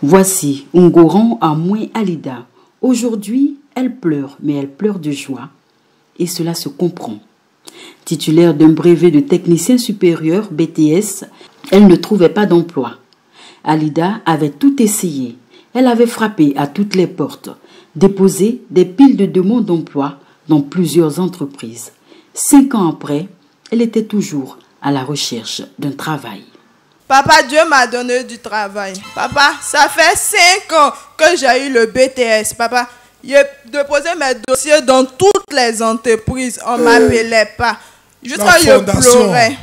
Voici Ungoran a moins Alida. Aujourd'hui, elle pleure, mais elle pleure de joie. Et cela se comprend. Titulaire d'un brevet de technicien supérieur, BTS, elle ne trouvait pas d'emploi. Alida avait tout essayé. Elle avait frappé à toutes les portes, déposé des piles de demandes d'emploi dans plusieurs entreprises. 5 ans après, elle était toujours à la recherche d'un travail. Papa, Dieu m'a donné du travail. Papa, ça fait 5 ans que j'ai eu le BTS. Papa, j'ai déposé mes dossiers dans toutes les entreprises. On ne m'appelait pas. Jusqu'à je pleurais.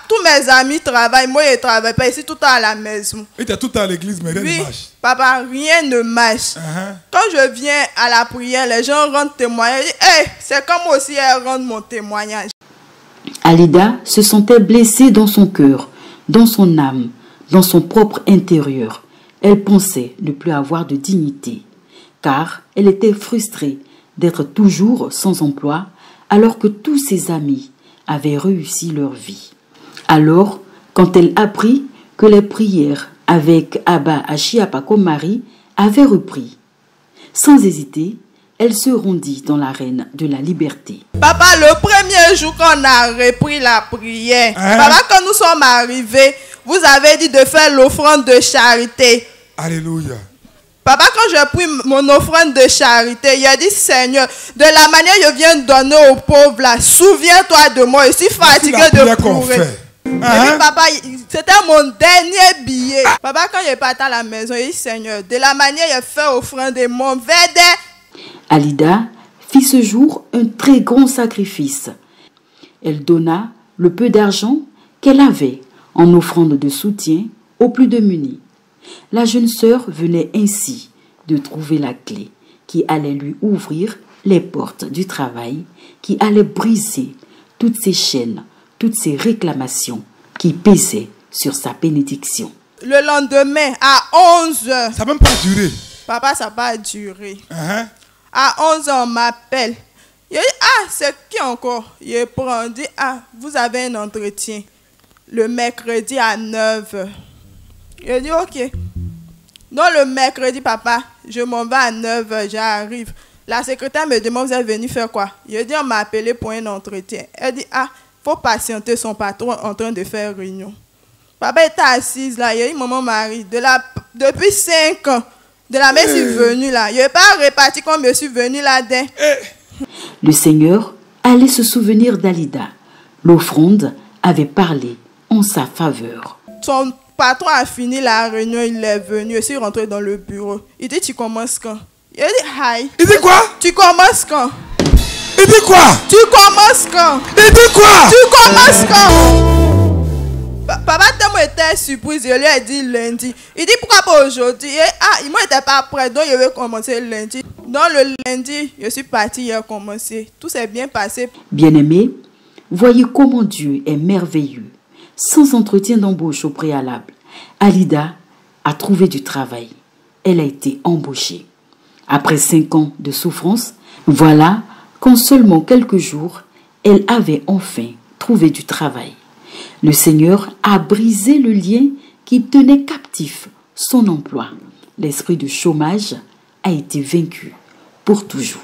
Tous mes amis travaillent. Moi, je ne travaille pas ici, tout le temps à la maison. Et tu es tout le temps à l'église, mais rien ne marche. Papa, rien ne marche. Quand je viens à la prière, les gens rendent témoignage. Hey, c'est comme aussi elles rendent mon témoignage. Alida se sentait blessée dans son cœur, dans son âme, dans son propre intérieur. Elle pensait ne plus avoir de dignité, car elle était frustrée d'être toujours sans emploi, alors que tous ses amis avaient réussi leur vie. Alors, quand elle apprit que les prières avec Abba Achiapa comme mari avaient repris, sans hésiter, elle se rendit dans l'arène de la liberté. Papa, le premier jour qu'on a repris la prière, papa, quand nous sommes arrivés, vous avez dit de faire l'offrande de charité. Alléluia. Papa, quand j'ai pris mon offrande de charité, il a dit, Seigneur, de la manière que je viens de donner aux pauvres là, souviens-toi de moi, je suis fatigué de pleurer. Et puis, papa, c'était mon dernier billet. Papa, quand je partais à la maison, il dit, Seigneur, de la manière que je fais offrande de mon védé. Alida fit ce jour un très grand sacrifice. Elle donna le peu d'argent qu'elle avait en offrande de soutien aux plus démunis. La jeune sœur venait ainsi de trouver la clé qui allait lui ouvrir les portes du travail, qui allait briser toutes ces chaînes, toutes ces réclamations qui pesaient sur sa bénédiction. Le lendemain, à 11h... Ça n'a même pas duré. Papa, ça n'a pas duré. À 11h, on m'appelle. Il dit, c'est qui encore? Il prend, il dit, vous avez un entretien le mercredi à 9h. Il dit, ok. Donc, le mercredi, papa, je m'en vais à 9h, j'arrive. La secrétaire me demande, vous êtes venu faire quoi? Il dit, on m'a appelé pour un entretien. Elle dit, faut patienter, son patron en train de faire réunion. Papa était assise là, il a dit, maman Marie, depuis 5 ans, de la messe est venue là. Je n'ai pas reparti quand je suis venu là-dedans. Le Seigneur allait se souvenir d'Alida. L'offrande avait parlé en sa faveur. Son patron a fini la réunion, il est venu, je suis rentré dans le bureau. Il dit, tu commences quand? Il dit, hi. Il dit quoi? Tu commences quand? Il dit quoi? Tu commences quand? Il dit quoi? Tu commences quand? Papa tellement était surprise, je lui ai dit lundi. Il dit pourquoi pas aujourd'hui? Il n'était pas prêt, donc je vais commencer lundi. Donc le lundi, je suis parti, il a commencé. Tout s'est bien passé. Bien-aimés, voyez comment Dieu est merveilleux. Sans entretien d'embauche au préalable, Alida a trouvé du travail. Elle a été embauchée. Après 5 ans de souffrance, voilà qu'en seulement quelques jours, elle avait enfin trouvé du travail. Le Seigneur a brisé le lien qui tenait captif son emploi. L'esprit de chômage a été vaincu pour toujours.